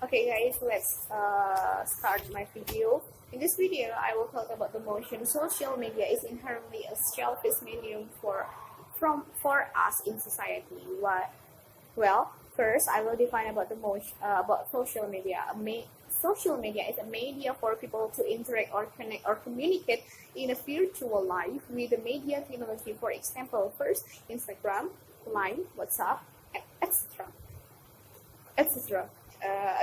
Okay guys, let's start my video. In this video, I will talk about the motion. Social media is inherently a selfish medium for us in society. Why? Well, first I will define about the motion about social media. Social media is a media for people to interact or connect or communicate in a virtual life with the media technology. For example, first Instagram, Line, WhatsApp, etc. etc.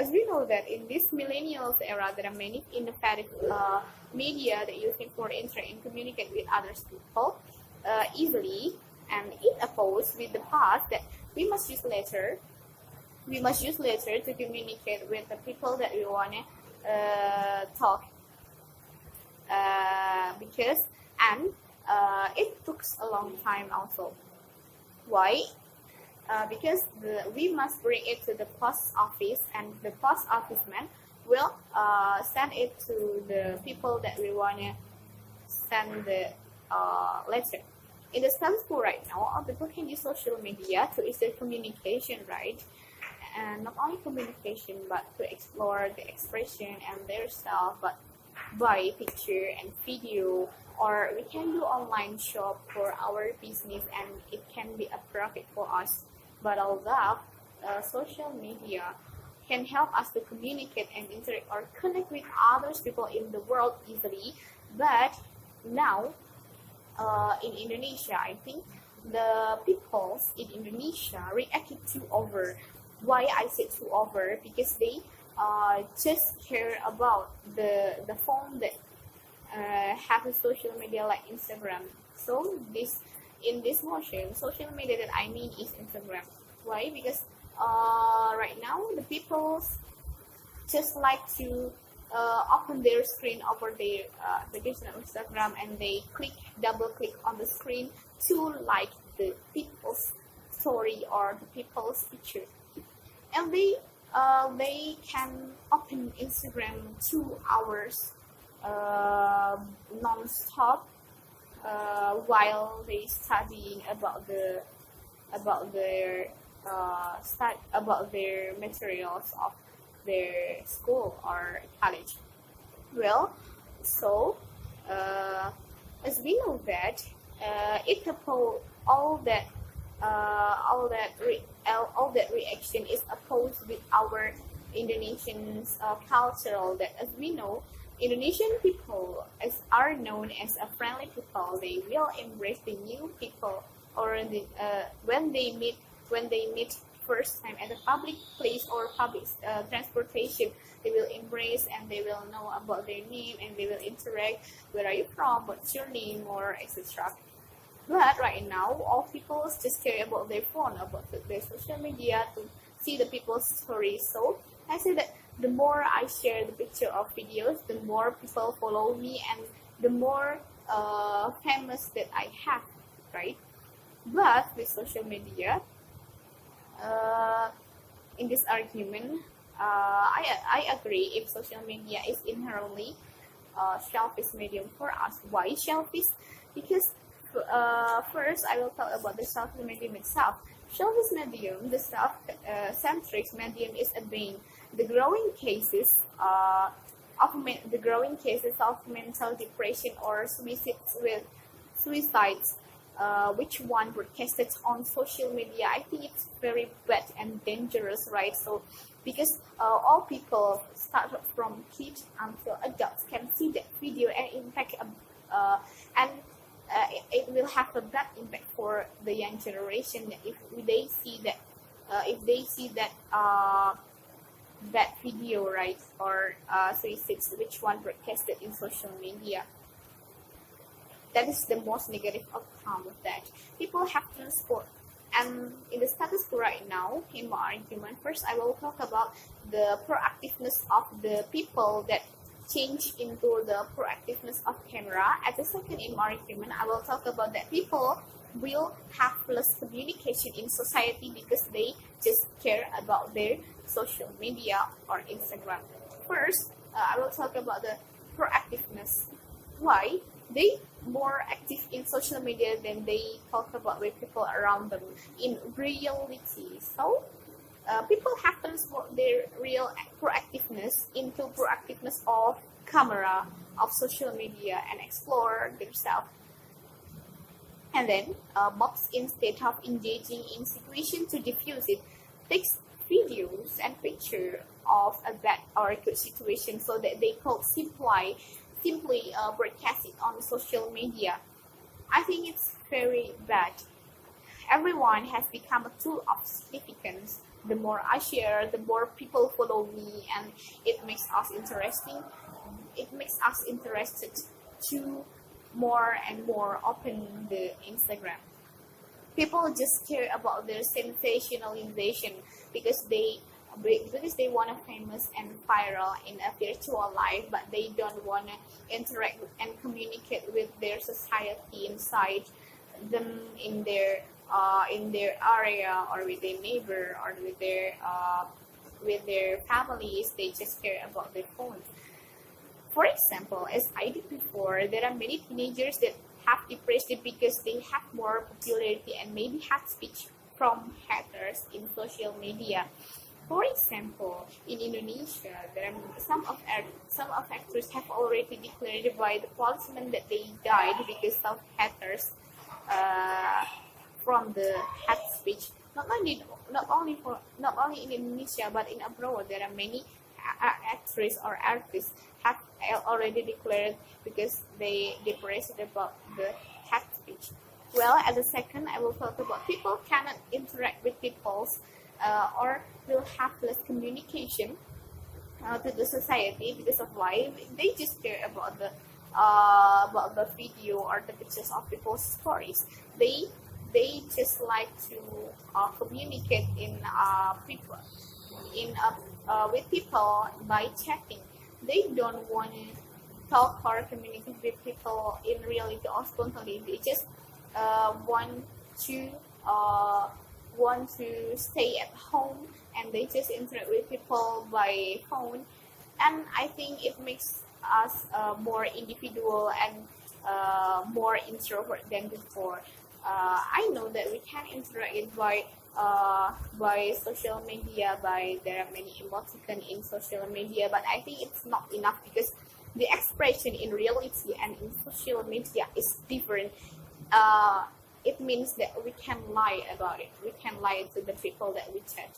As we know that in this millennials era, there are many innovative media that you can for interact and communicate with other people easily, and it opposed with the past that we must use later. We must use later to communicate with the people that we wanna talk because and it took a long time also. Why? Because we must bring it to the post office, and the post office man will send it to the people that we want to send the letter. In the status quo right now, all people can use social media to ease their communication, right? And not only communication, but to explore the expression and their style, but by picture and video, or we can do online shop for our business, and it can be a profit for us. But although social media can help us to communicate and interact or connect with others people in the world easily, but now in Indonesia, I think the people in Indonesia reacted too over. Why I say too over? Because they just care about the phone that have a social media like Instagram. So in this motion, social media that I mean is Instagram. Why? Because right now the people just like to open their screen over their application on Instagram, and they double click on the screen to like the people's story or the people's picture, and they can open Instagram 2 hours non-stop while they studying about their materials of their school or college. Well, so as we know that it opposed all that reaction is opposed with our Indonesian cultural, that as we know Indonesian people are known as a friendly people. They will embrace the new people, or when they meet first time at a public place or public transportation, they will embrace and they will know about their name, and they will interact. Where are you from? What's your name? Or etc. But right now, all people just care about their phone, about their social media to see the people's stories. So I say that the more I share the picture of videos, the more people follow me, and the more famous that I have, right? But with social media, in this argument, I agree if social media is inherently selfish medium for us. Why selfish? Because first I will talk about the selfish medium itself. Selfish medium, the self-centric medium, is a bane. The growing cases of mental depression or suicides, which one broadcasted on social media, I think it's very bad and dangerous, right? So because all people start from kids until adults can see that video, and impact it will have a bad impact for the young generation if they see that video, right? Or suicides, which one broadcasted in social media. That is the most negative outcome of that. People have transport. And in the status quo right now, in my argument, first I will talk about the proactiveness of the people that change into the proactiveness of camera. At the second, in my argument, I will talk about that people will have less communication in society because they just care about their social media or Instagram. First, I will talk about the proactiveness. Why? They more active in social media than they talk about with people around them in reality. So people have transformed their real proactiveness into proactiveness of camera, of social media, and explore themselves. And then mobs, instead of engaging in situation to diffuse it, takes videos and picture of a bad or a good situation, so that they could simply broadcast it on social media. I think it's very bad. Everyone has become a tool of significance. The more I share, the more people follow me, and it makes us interesting. It makes us interested to more and more open the Instagram. People just care about their sensationalization because they want to famous and viral in a virtual life, but they don't want to interact and communicate with their society inside them, in their area, or with their neighbor, or with their families. They just care about their phones. For example, as I did before, there are many teenagers that have depressed because they have more popularity and maybe hate speech from haters in social media. For example, in Indonesia, there are some of actors have already declared by the policemen that they died because of haters, from the hate speech. Not only in Indonesia, but in abroad, there are many actors or artists have already declared because they depressed about the hate speech. Well, at the second, I will talk about people cannot interact with people, or will have less communication to the society because of why they just care about the video or the pictures of people's stories. They just like to communicate with people by chatting. They don't want to talk or communicate with people in reality or spontaneity. They just want to stay at home, and they just interact with people by phone. And I think it makes us more individual and more introvert than before. I know that we can interact it by social media, there are many emoticons in social media, but I think it's not enough because the expression in reality and in social media is different. It means that we can lie about it. We can lie to the people that we chat.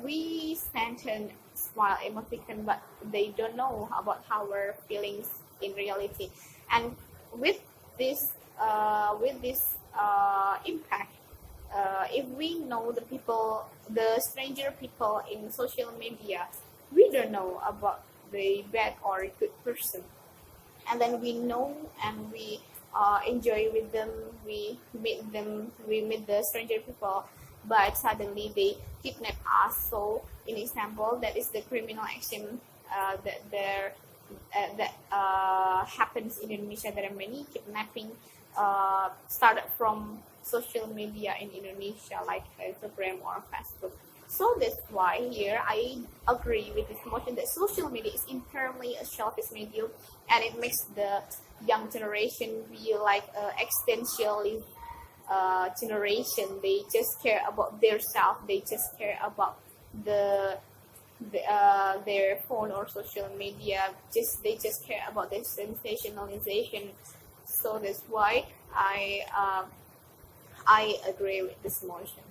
We send a smile emoticon, but they don't know about our feelings in reality. And with this impact, if we know the stranger people in social media, we don't know about the bad or good person, and then we know and we enjoy with them. We meet the stranger people, but suddenly they kidnap us. So, in example, that is the criminal action that happens in Indonesia. There are many kidnapping started from social media in Indonesia, like Instagram or Facebook. So that's why here I agree with this motion that social media is inherently a selfish medium, and it makes the young generation be like existentialist generation. They just care about their self. They just care about their phone or social media. They just care about their sensationalization. So that's why I agree with this motion.